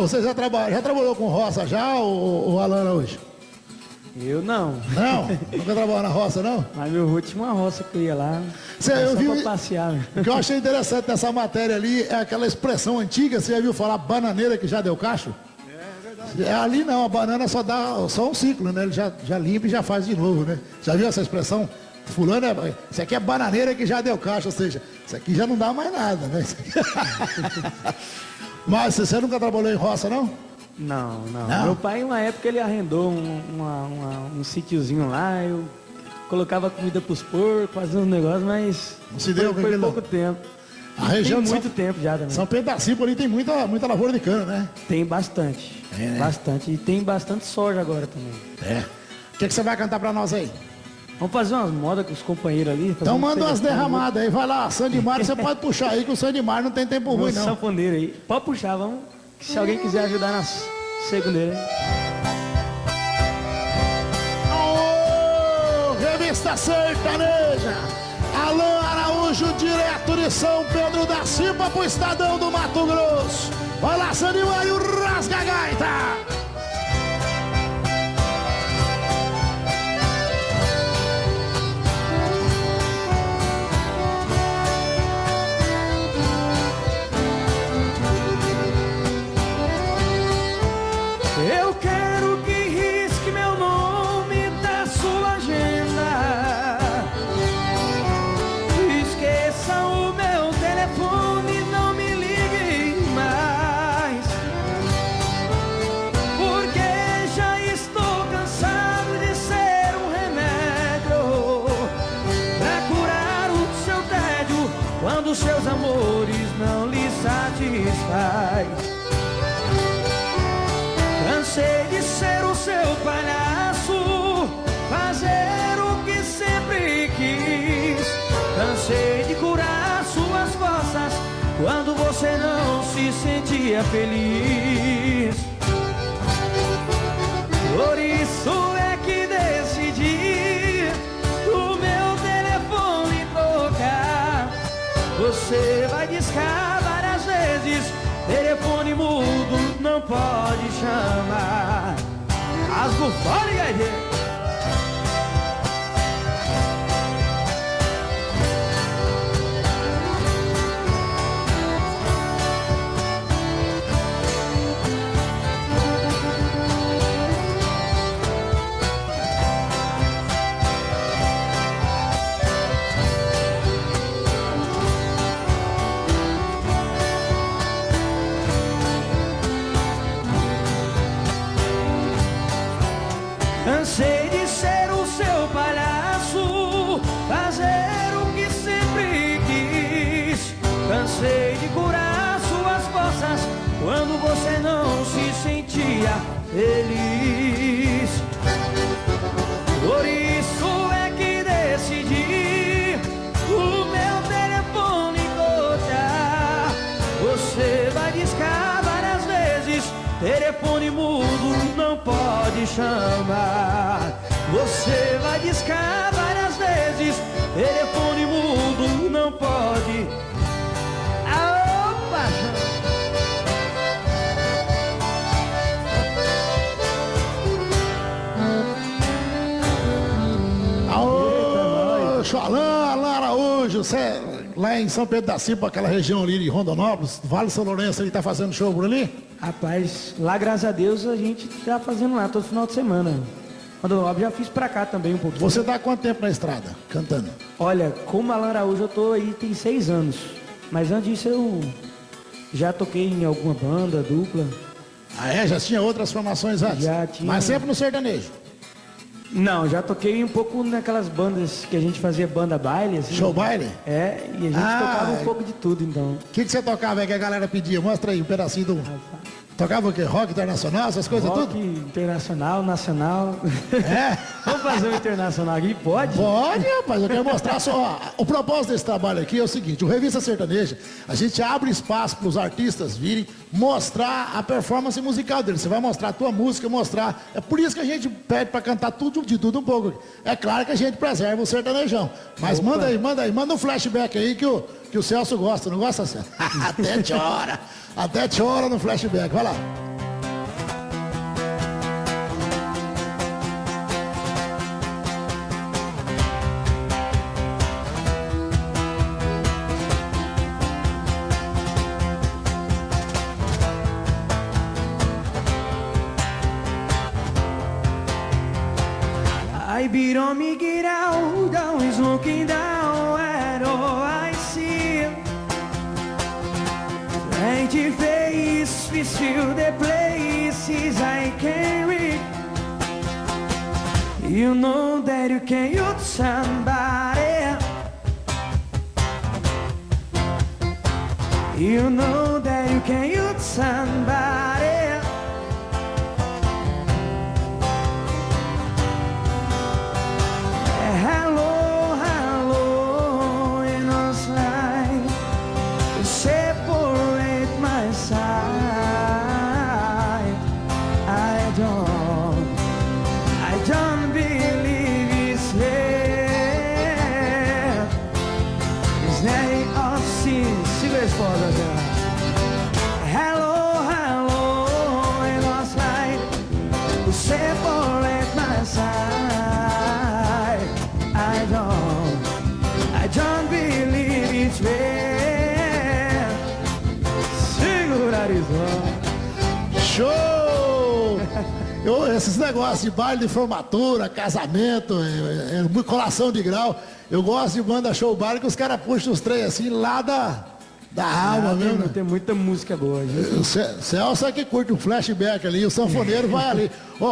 você já trabalhou com roça já, o Alan hoje? Eu não. Não? Nunca trabalhou na roça, não? Mas meu avô tinha uma roça que eu ia lá. Eu vi, pra passear. O que eu achei interessante nessa matéria ali é aquela expressão antiga, você já viu falar bananeira que já deu cacho? É verdade. Ali não, a banana só dá só um ciclo, né? Ele já limpa e já faz de novo, né? Já viu essa expressão? Fulano, isso aqui é bananeira que já deu cacho, ou seja, isso aqui já não dá mais nada, né? Mas você nunca trabalhou em roça, não? Não. Meu pai, uma época, ele arrendou um sítiozinho lá, eu colocava comida pros porcos, fazia uns negócios, mas não se deu foi pouco tempo. A região tem muito tempo já também. São Pedro da Cipa ali tem muita lavoura de cana, né? Tem bastante, né? Bastante. E tem bastante soja agora também. É. O que você vai cantar pra nós aí? Vamos fazer umas modas com os companheiros ali. Então manda umas derramadas aí, vai lá, Sandimar, você pode puxar aí, que o Sandimar não tem tempo ruim, não. Sanfoneiro aí. Pode puxar, vamos. Se alguém quiser ajudar na segunda. Revista Sertaneja, Alan Araújo, direto de São Pedro da Cipa pro Estadão do Mato Grosso. Vai lá, Sandimar, e o Rasga a Gaita. Eu quero que risque meu nome da sua agenda. Esqueça o meu telefone, não me ligue mais. Porque já estou cansado de ser um remédio pra curar o seu tédio quando seus amores não lhe satisfaz. Cansei de ser o seu palhaço, fazer o que sempre quis. Cansei de curar suas costas quando você não se sentia feliz. Por isso é que decidi o meu telefone trocar. Você vai discar várias vezes, telefone mudo não pode chamar. Rasga o fole, gaiteiro. Cansei de ser o seu palhaço, fazer o que sempre quis. Cansei de curar suas costas quando você não se sentia feliz. Por isso é que decidi o meu telefone tocar. Você vai discar várias vezes, telefone mudo não pode chamar. Você vai discar várias vezes, telefone mudo não pode. Opa! Aô, Alan Araújo, você lá em São Pedro da Cipa, aquela região ali de Rondonópolis, Vale São Lourenço, ele tá fazendo show por ali? Rapaz, lá graças a Deus a gente tá fazendo lá todo final de semana. Rondonópolis já fiz pra cá também um pouquinho. Você tá há quanto tempo na estrada, cantando? Olha, como Alan Araújo eu tô aí tem 6 anos. Mas antes disso eu já toquei em alguma banda, dupla. Ah é? Já tinha outras formações antes? Já tinha. Mas sempre no sertanejo? Não, já toquei um pouco naquelas bandas que a gente fazia banda baile, assim. Show baile? É, e a gente tocava um pouco de tudo, então. O que você tocava aí que a galera pedia? Mostra aí um pedacinho do... Tocava o quê? Rock internacional, essas coisas Rock tudo? internacional, nacional. É? Vamos fazer um internacional aqui? Pode? Pode, rapaz. Eu quero mostrar só. O propósito desse trabalho aqui é o seguinte: o Revista Sertaneja, a gente abre espaço para os artistas virem mostrar a performance musical deles. Você vai mostrar a tua música, mostrar. É por isso que a gente pede para cantar tudo de tudo um pouco. É claro que a gente preserva o sertanejão. Mas Opa. manda um flashback aí que o Celso gosta, não gosta, Celso? Até chora no flashback. Vai lá. beat on me, get out. Always looking down at all I see. Empty face, we still the places I can't reach. You know that you can use somebody. You know that you can use somebody. Hello, hello, in a slide, separate my side. I don't believe it's here. It's day of sin. Segura as cordas, Hello, hello, in a slide, separate my side. I don't believe it's real. Segura, Arizona. Show! Esses negócios de baile de formatura, casamento, colação de grau, eu gosto de banda show bar que os caras puxam os trem assim lá da alma mesmo. Tem muita música boa, gente. O Celso é que curte um flashback ali, o sanfoneiro vai ali. Ó,